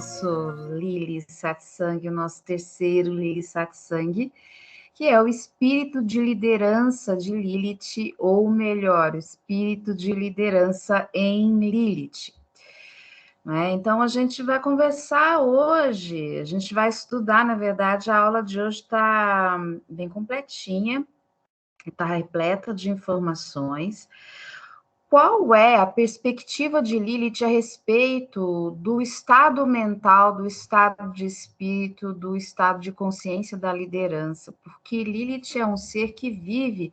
nosso Lili Satsang, o nosso terceiro Lili Satsang, que é o espírito de liderança de Lilith, ou melhor, o espírito de liderança em Lilith. Então, a gente vai conversar hoje, a gente vai estudar, na verdade, a aula de hoje está bem completinha, está repleta de informações. Qual é a perspectiva de Lilith a respeito do estado mental, do estado de espírito, do estado de consciência da liderança? Porque Lilith é um ser que vive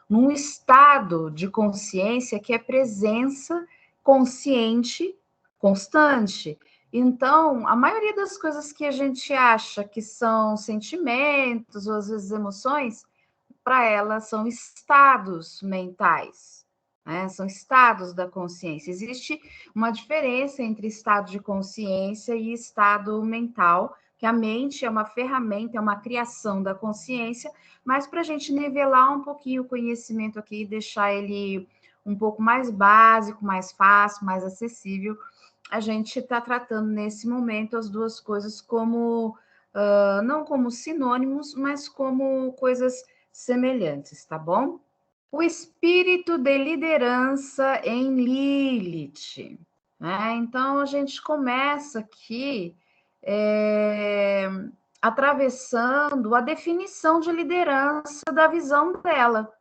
num estado de consciência que é presença consciente constante. Então, a maioria das coisas que a gente acha que são sentimentos ou às vezes emoções, para ela são estados mentais, né? São estados da consciência. Existe uma diferença entre estado de consciência e estado mental, que a mente é uma ferramenta, é uma criação da consciência, mas para a gente nivelar um pouquinho o conhecimento aqui e deixar ele um pouco mais básico, mais fácil, mais acessível, a gente está tratando nesse momento as duas coisas como, não como sinônimos, mas como coisas semelhantes, tá bom? O espírito de liderança em Lilith, né? Então, a gente começa aqui atravessando a definição de liderança da visão dela.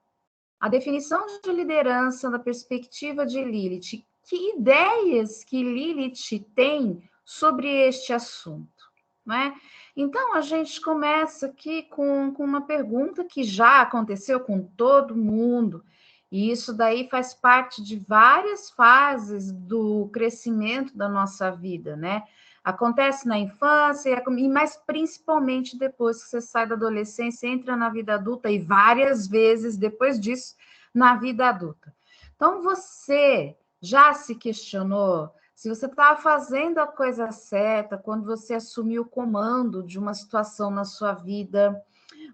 A definição de liderança na perspectiva de Lilith. Que ideias que Lilith tem sobre este assunto, né? Então, a gente começa aqui com uma pergunta que já aconteceu com todo mundo, e isso daí faz parte de várias fases do crescimento da nossa vida, né? Acontece na infância, mas principalmente depois que você sai da adolescência, entra na vida adulta e várias vezes depois disso na vida adulta. Então, você já se questionou se você estava fazendo a coisa certa quando você assumiu o comando de uma situação na sua vida,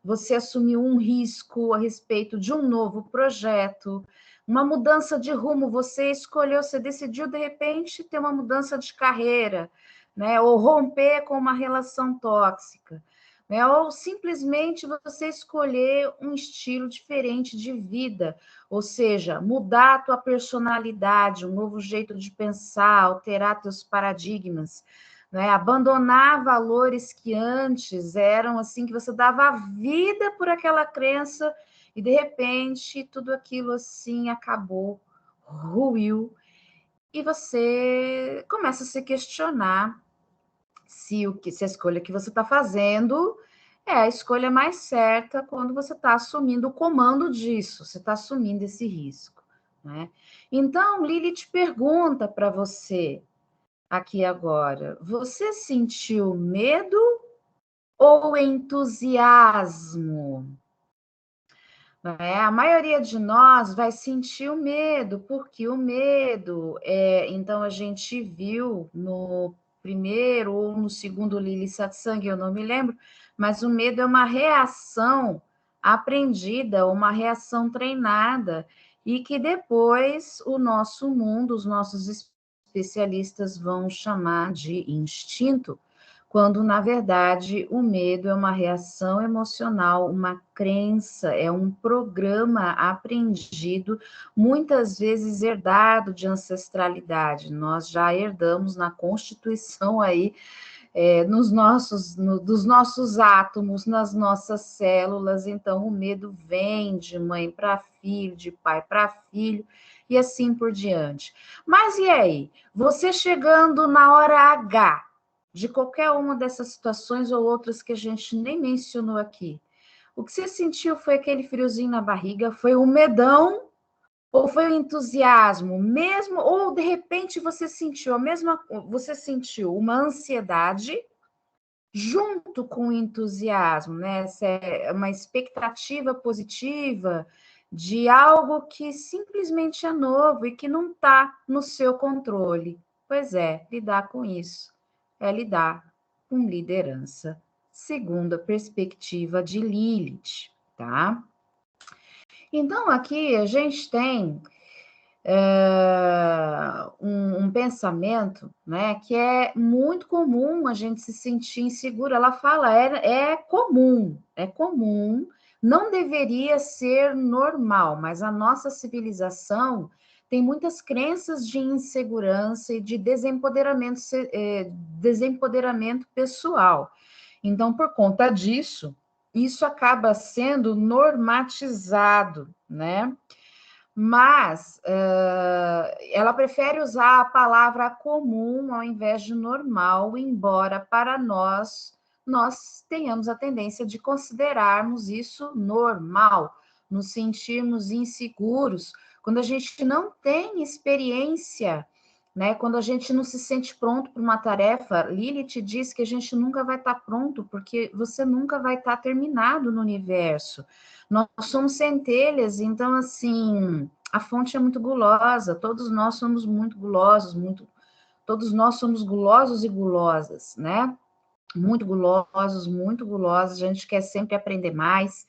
você assumiu um risco a respeito de um novo projeto, uma mudança de rumo, você escolheu, você decidiu, de repente, ter uma mudança de carreira, né? Ou romper com uma relação tóxica, né? Ou simplesmente você escolher um estilo diferente de vida, ou seja, mudar a tua personalidade, um novo jeito de pensar, alterar teus paradigmas, né? Abandonar valores que antes eram assim, que você dava a vida por aquela crença, e de repente tudo aquilo assim acabou, ruiu, e você começa a se questionar se a escolha que você está fazendo é a escolha mais certa quando você está assumindo o comando disso, você está assumindo esse risco, né? Então, Lilith pergunta para você aqui agora: você sentiu medo ou entusiasmo? A maioria de nós vai sentir o medo, porque o medo, então a gente viu no primeiro ou no segundo Lili Satsang, eu não me lembro, mas o medo é uma reação aprendida, uma reação treinada, e que depois o nosso mundo, os nossos especialistas vão chamar de instinto, quando, na verdade, o medo é uma reação emocional, uma crença, é um programa aprendido, muitas vezes herdado de ancestralidade. Nós já herdamos na Constituição aí, dos nossos átomos, nas nossas células. Então, o medo vem de mãe para filho, de pai para filho, e assim por diante. Mas e aí? Você chegando na hora H, de qualquer uma dessas situações ou outras que a gente nem mencionou aqui, o que você sentiu foi aquele friozinho na barriga, foi o medão ou foi o entusiasmo mesmo, ou de repente você sentiu você sentiu uma ansiedade junto com o entusiasmo, né? Essa é uma expectativa positiva de algo que simplesmente é novo e que não está no seu controle. Pois é, lidar com isso é lidar com liderança, segundo a perspectiva de Lilith, tá? Então, aqui a gente tem um pensamento, né, que é muito comum a gente se sentir inseguro. Ela fala, é comum, não deveria ser normal, mas a nossa civilização tem muitas crenças de insegurança e de desempoderamento pessoal. Então, por conta disso, isso acaba sendo normatizado, né? Mas ela prefere usar a palavra comum ao invés de normal, embora para nós tenhamos a tendência de considerarmos isso normal, nos sentirmos inseguros, quando a gente não tem experiência, né? Quando a gente não se sente pronto para uma tarefa. Lilith diz que a gente nunca vai estar pronto, porque você nunca vai estar terminado no universo. Nós somos centelhas, então, assim, a fonte é muito gulosa, todos nós somos muito gulosos, todos nós somos gulosos e gulosas, né? Muito gulosos, a gente quer sempre aprender mais.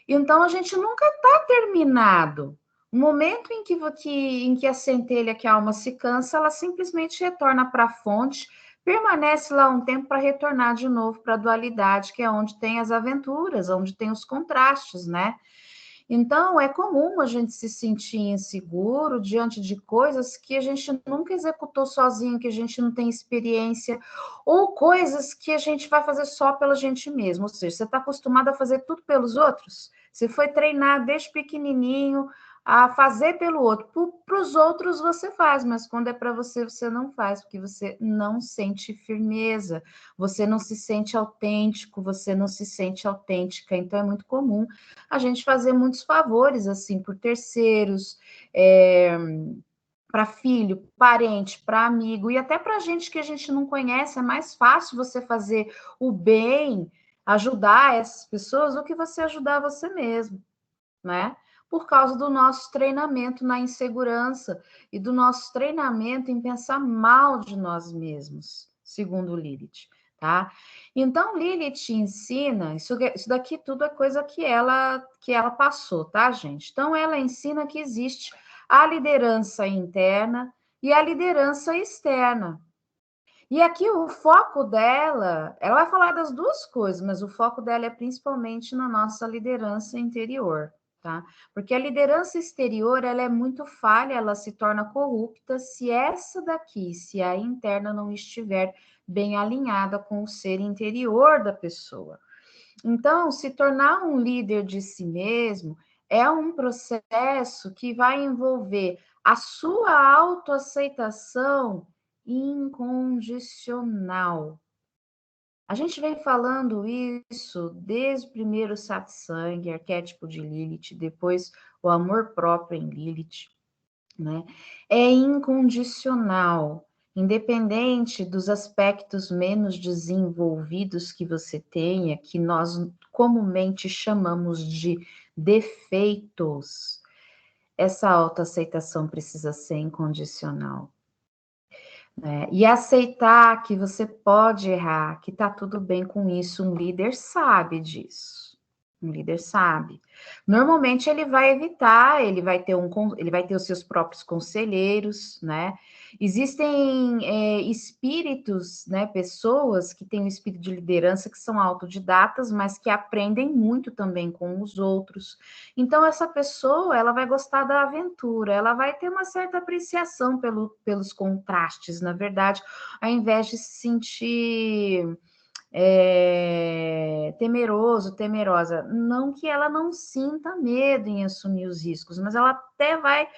Então, a gente nunca está terminado. O momento em que a centelha, que a alma se cansa, ela simplesmente retorna para a fonte, permanece lá um tempo para retornar de novo para a dualidade, que é onde tem as aventuras, onde tem os contrastes, né? Então, é comum a gente se sentir inseguro diante de coisas que a gente nunca executou sozinho, que a gente não tem experiência, ou coisas que a gente vai fazer só pela gente mesmo. Ou seja, você está acostumado a fazer tudo pelos outros? Você foi treinar desde pequenininho a fazer pelo outro. Para os outros você faz, mas quando é para você, você não faz, porque você não sente firmeza, você não se sente autêntico, você não se sente autêntica. Então, é muito comum a gente fazer muitos favores, assim, por terceiros, para filho, parente, para amigo, e até para gente que a gente não conhece. É mais fácil você fazer o bem, ajudar essas pessoas, do que você ajudar você mesmo, né? Por causa do nosso treinamento na insegurança e do nosso treinamento em pensar mal de nós mesmos, segundo Lilith, tá? Então, Lilith ensina, isso daqui tudo é coisa que ela passou, tá, gente? Então, ela ensina que existe a liderança interna e a liderança externa. E aqui o foco dela, ela vai falar das duas coisas, mas o foco dela é principalmente na nossa liderança interior, tá? Porque a liderança exterior, ela é muito falha, ela se torna corrupta se essa daqui, se a interna não estiver bem alinhada com o ser interior da pessoa. Então, se tornar um líder de si mesmo é um processo que vai envolver a sua autoaceitação incondicional. A gente vem falando isso desde o primeiro satsang, arquétipo de Lilith, depois o amor próprio em Lilith, né? É incondicional, independente dos aspectos menos desenvolvidos que você tenha, que nós comumente chamamos de defeitos. Essa autoaceitação precisa ser incondicional. E aceitar que você pode errar, que tá tudo bem com isso. Um líder sabe disso. Um líder sabe. Normalmente ele vai evitar, ele vai ter os seus próprios conselheiros, né? Existem espíritos, né? Pessoas que têm um espírito de liderança, que são autodidatas, mas que aprendem muito também com os outros. Então, essa pessoa, ela vai gostar da aventura, ela vai ter uma certa apreciação pelos contrastes, na verdade, ao invés de se sentir temeroso, temerosa. Não que ela não sinta medo em assumir os riscos, mas ela até vai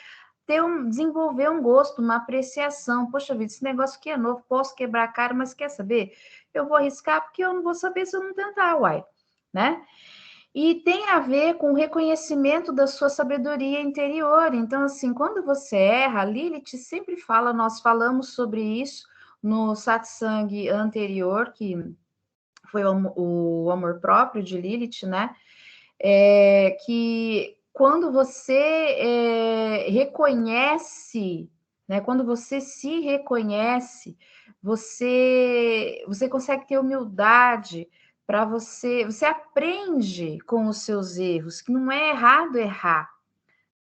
desenvolver um gosto, uma apreciação. Poxa vida, esse negócio aqui é novo, posso quebrar a cara, mas quer saber? Eu vou arriscar porque eu não vou saber se eu não tentar, uai, né? E tem a ver com o reconhecimento da sua sabedoria interior. Então, assim, quando você erra, a Lilith sempre fala, nós falamos sobre isso no satsang anterior, que foi o amor próprio de Lilith, né? Que quando você reconhece, né? Quando você se reconhece, você consegue ter humildade para você aprende com os seus erros, que não é errado errar,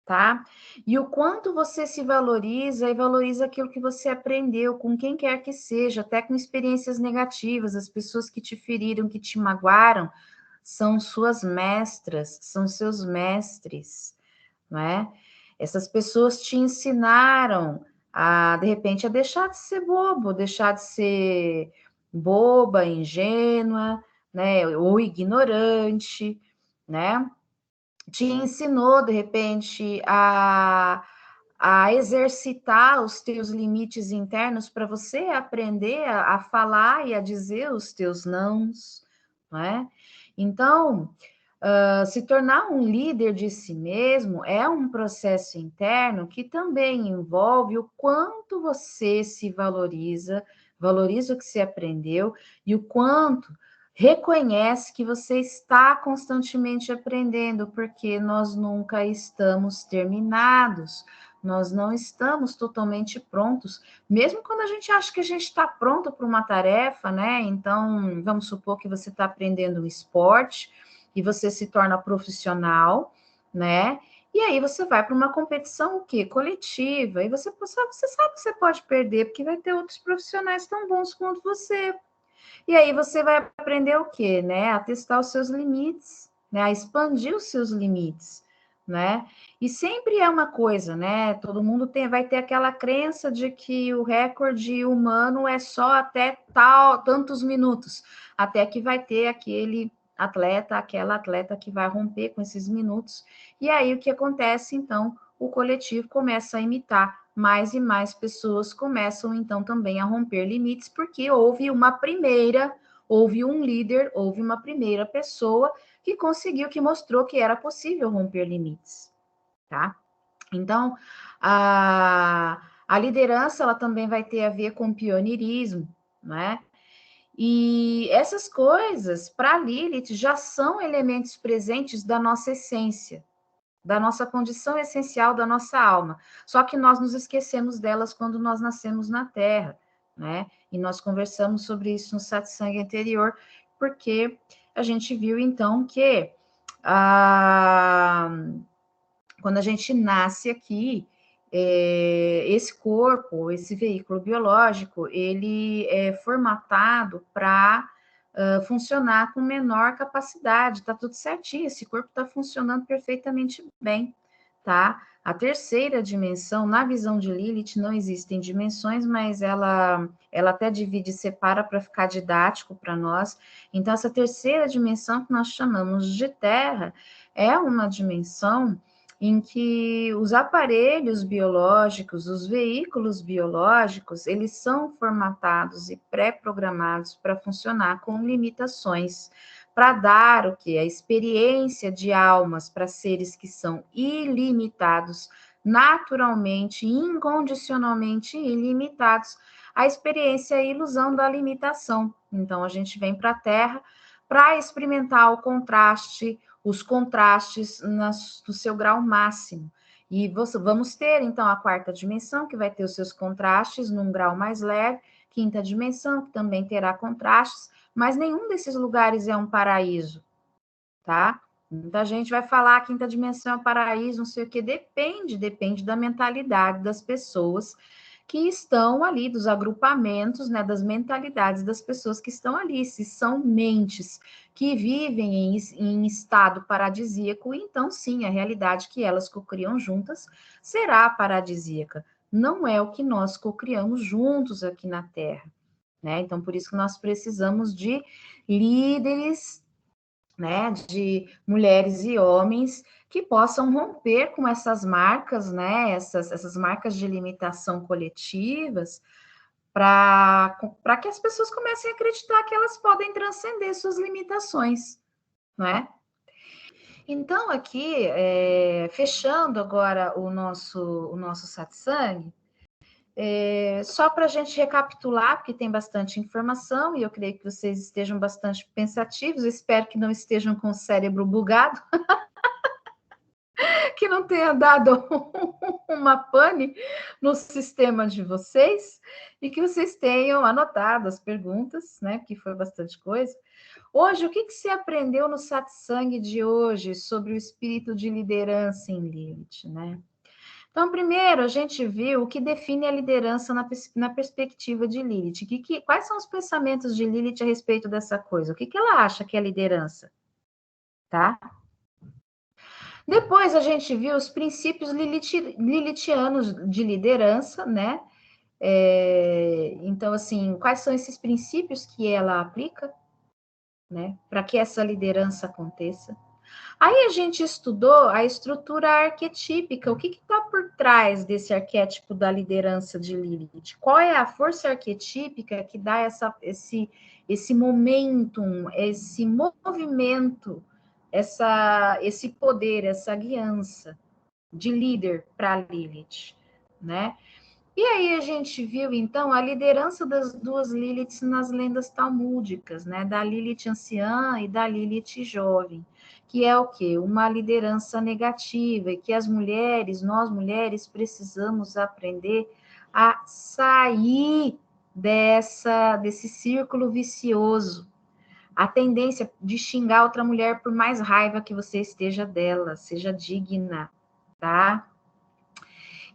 tá? E o quanto você se valoriza e valoriza aquilo que você aprendeu, com quem quer que seja, até com experiências negativas, as pessoas que te feriram, que te magoaram, são suas mestras, são seus mestres, não é? Essas pessoas te ensinaram a, de repente, a deixar de ser bobo, deixar de ser boba, ingênua, né? Ou ignorante, né? Te ensinou, de repente, a exercitar os teus limites internos para você aprender a falar e a dizer os teus nãos, não é? Então, se tornar um líder de si mesmo é um processo interno que também envolve o quanto você se valoriza, valoriza o que você aprendeu e o quanto reconhece que você está constantemente aprendendo, porque nós nunca estamos terminados, nós não estamos totalmente prontos, mesmo quando a gente acha que a gente está pronto para uma tarefa, né? Então, vamos supor que você está aprendendo um esporte e você se torna profissional, né? E aí você vai para uma competição o quê? Coletiva, e você sabe que você pode perder, porque vai ter outros profissionais tão bons quanto você. E aí você vai aprender o quê, né? A testar os seus limites, né? A expandir os seus limites, né? E sempre é uma coisa, né? Todo mundo vai ter aquela crença de que o recorde humano é só até tantos minutos, até que vai ter aquele atleta, aquela atleta que vai romper com esses minutos. E aí o que acontece, então? O coletivo começa a imitar, mais e mais pessoas começam então também a romper limites, porque houve um líder, houve uma primeira pessoa que conseguiu, que mostrou que era possível romper limites, tá? Então, a liderança, ela também vai ter a ver com pioneirismo, né? E essas coisas, para Lilith, já são elementos presentes da nossa essência, da nossa condição essencial, da nossa alma. Só que nós nos esquecemos delas quando nós nascemos na Terra, né? E nós conversamos sobre isso no satsang anterior, porque a gente viu, então, que quando a gente nasce aqui, esse corpo, esse veículo biológico, ele é formatado para funcionar com menor capacidade, tá tudo certinho, esse corpo está funcionando perfeitamente bem, tá? A terceira dimensão, na visão de Lilith, não existem dimensões, mas ela até divide e separa para ficar didático para nós. Então, essa terceira dimensão que nós chamamos de Terra é uma dimensão em que os aparelhos biológicos, os veículos biológicos, eles são formatados e pré-programados para funcionar com limitações, para dar o que? A experiência de almas para seres que são ilimitados, naturalmente, incondicionalmente ilimitados, a experiência e a ilusão da limitação. Então, a gente vem para a Terra para experimentar o contraste, os contrastes no seu grau máximo. E vamos ter, então, a quarta dimensão, que vai ter os seus contrastes num grau mais leve, quinta dimensão, que também terá contrastes, mas nenhum desses lugares é um paraíso, tá? Muita gente vai falar a quinta dimensão é um paraíso, não sei o que, depende da mentalidade das pessoas que estão ali, dos agrupamentos, né, das mentalidades das pessoas que estão ali. Se são mentes que vivem em estado paradisíaco, então sim, a realidade que elas cocriam juntas será paradisíaca. Não é o que nós cocriamos juntos aqui na Terra, né? Então, por isso que nós precisamos de líderes, né, de mulheres e homens que possam romper com essas marcas, né, essas marcas de limitação coletivas, para que as pessoas comecem a acreditar que elas podem transcender suas limitações, né? Então, aqui, fechando agora o nosso satsang, só para a gente recapitular, porque tem bastante informação, e eu creio que vocês estejam bastante pensativos, espero que não estejam com o cérebro bugado, que não tenha dado uma pane no sistema de vocês, e que vocês tenham anotado as perguntas, né, porque foi bastante coisa. Hoje, o que você aprendeu no satsang de hoje sobre o espírito de liderança em Lilith, né? Então, primeiro, a gente viu o que define a liderança na perspectiva de Lilith. Quais são os pensamentos de Lilith a respeito dessa coisa? O que ela acha que é liderança? Tá? Depois, a gente viu os princípios lilithianos de liderança, né? Então, assim, quais são esses princípios que ela aplica, né? Para que essa liderança aconteça. Aí a gente estudou a estrutura arquetípica, o que está por trás desse arquétipo da liderança de Lilith? Qual é a força arquetípica que dá esse momentum, esse movimento, esse poder, essa guiança de líder para Lilith, né? E aí a gente viu, então, a liderança das duas Liliths nas lendas talmúdicas, né? Da Lilith anciã e da Lilith jovem, que é o quê? Uma liderança negativa, e que nós mulheres, precisamos aprender a sair desse círculo vicioso. A tendência de xingar outra mulher por mais raiva que você esteja dela, seja digna, tá?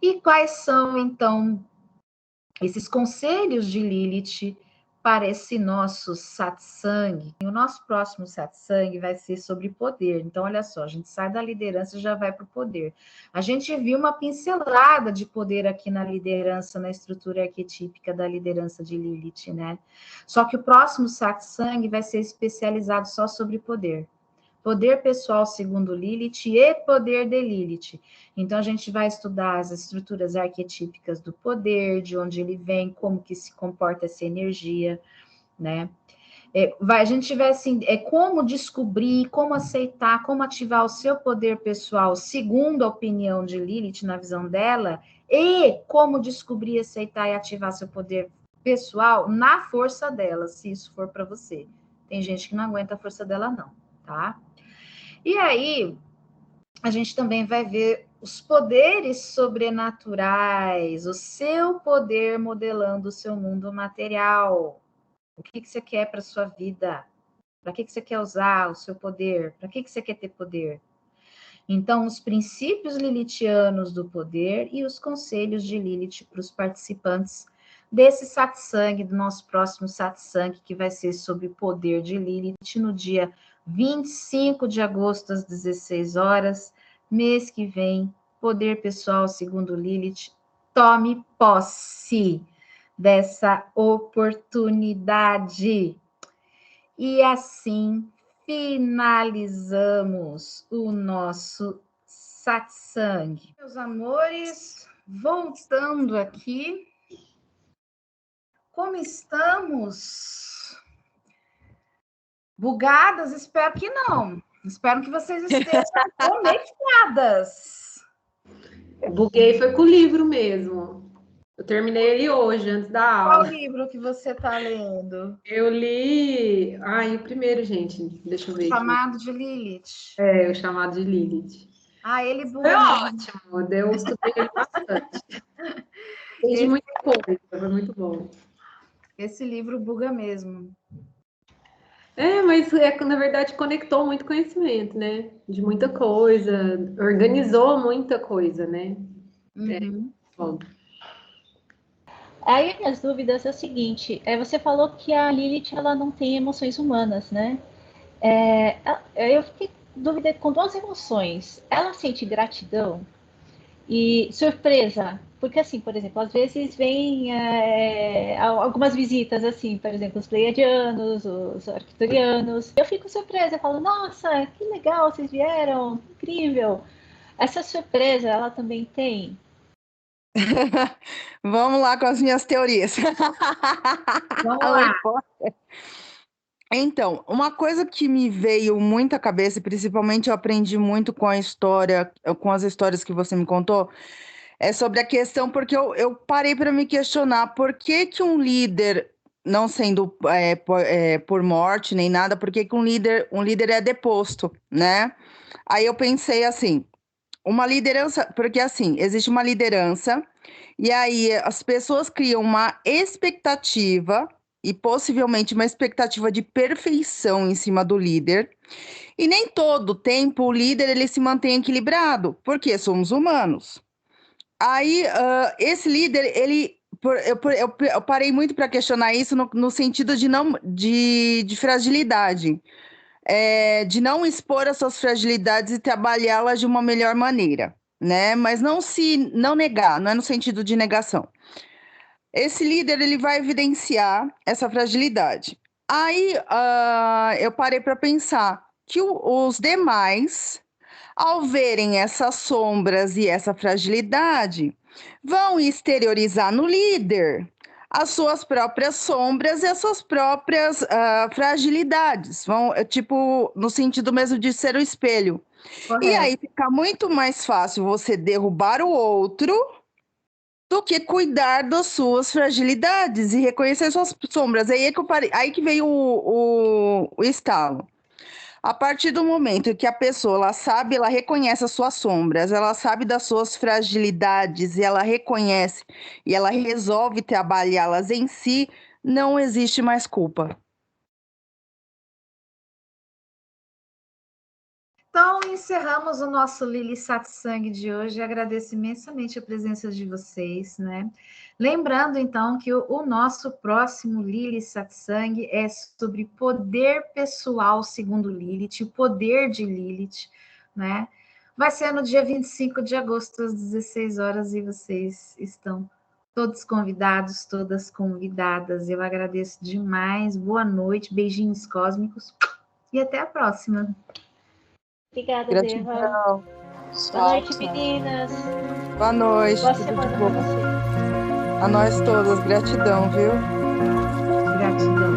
E quais são, então, esses conselhos de Lilith para esse nosso satsang? E o nosso próximo satsang vai ser sobre poder. Então, olha só, a gente sai da liderança e já vai para o poder. A gente viu uma pincelada de poder aqui na liderança, na estrutura arquetípica da liderança de Lilith, né? Só que o próximo satsang vai ser especializado só sobre poder. Poder pessoal segundo Lilith e poder de Lilith. Então, a gente vai estudar as estruturas arquetípicas do poder, de onde ele vem, como que se comporta essa energia, né? A gente vai, assim, como descobrir, como aceitar, como ativar o seu poder pessoal segundo a opinião de Lilith, na visão dela, e como descobrir, aceitar e ativar seu poder pessoal na força dela, se isso for para você. Tem gente que não aguenta a força dela, não, tá? E aí, a gente também vai ver os poderes sobrenaturais, o seu poder modelando o seu mundo material. O que você quer para a sua vida? Para que você quer usar o seu poder? Para que você quer ter poder? Então, os princípios lilithianos do poder e os conselhos de Lilith para os participantes desse satsang, do nosso próximo satsang, que vai ser sobre o poder de Lilith no dia 25 de agosto, às 16 horas, mês que vem. Poder pessoal, segundo Lilith, tome posse dessa oportunidade. E assim finalizamos o nosso satsang. Meus amores, voltando aqui, como estamos? Bugadas? Espero que não. Espero que vocês estejam conectadas. Buguei foi com o livro mesmo. Eu terminei ele hoje, antes da aula. Qual livro que você está lendo? Eu li... Ai, o primeiro, gente. Deixa eu ver Chamado aqui. de Lilith. O Chamado de Lilith. Ele buga. Foi ótimo. Eu estudei ele bastante. Entendi muita coisa. Foi muito bom. Esse livro buga mesmo. Mas na verdade conectou muito conhecimento, né? De muita coisa, organizou muita coisa, né? Bom. Aí minhas dúvidas é o seguinte, você falou que a Lilith ela não tem emoções humanas, né? Eu fiquei dúvida com duas emoções. Ela sente gratidão e surpresa, porque assim, por exemplo, às vezes vem algumas visitas, assim, por exemplo, os pleiadianos, os arcturianos. Eu fico surpresa, eu falo, nossa, que legal, vocês vieram, incrível. Essa surpresa, ela também tem? Vamos lá com as minhas teorias. Vamos lá. Então, uma coisa que me veio muito à cabeça, e principalmente eu aprendi muito com a história, com as histórias que você me contou, é sobre a questão, porque eu parei para me questionar por que um líder, não sendo por morte nem nada, por que um líder é deposto, né? Aí eu pensei assim, uma liderança, porque assim, existe uma liderança, e aí as pessoas criam uma expectativa e possivelmente uma expectativa de perfeição em cima do líder. E nem todo tempo o líder ele se mantém equilibrado, porque somos humanos. Aí, esse líder, eu parei muito para questionar isso no sentido de fragilidade, de não expor as suas fragilidades e trabalhá-las de uma melhor maneira, né? Mas não negar, não é no sentido de negação. Esse líder ele vai evidenciar essa fragilidade. Aí, eu parei para pensar que os demais, ao verem essas sombras e essa fragilidade, vão exteriorizar no líder as suas próprias sombras e as suas próprias fragilidades. Vão, tipo, no sentido mesmo de ser o espelho. Correto. E aí fica muito mais fácil você derrubar o outro do que cuidar das suas fragilidades e reconhecer suas sombras. Aí que veio o estalo. A partir do momento que a pessoa ela sabe, ela reconhece as suas sombras, ela sabe das suas fragilidades, e ela reconhece e ela resolve trabalhá-las em si, não existe mais culpa. Então, encerramos o nosso Lili Satsang de hoje. Agradeço imensamente a presença de vocês, né? Lembrando, então, que o nosso próximo Lili Satsang é sobre poder pessoal segundo Lilith, o poder de Lilith, né? Vai ser no dia 25 de agosto, às 16 horas, e vocês estão todos convidados, todas convidadas. Eu agradeço demais. Boa noite, beijinhos cósmicos e até a próxima. Obrigada, Deva. Gratidão. Boa noite, meninas. Boa noite. Boa Tudo semana de pra bom. vocês. A nós todas, gratidão, viu? Gratidão.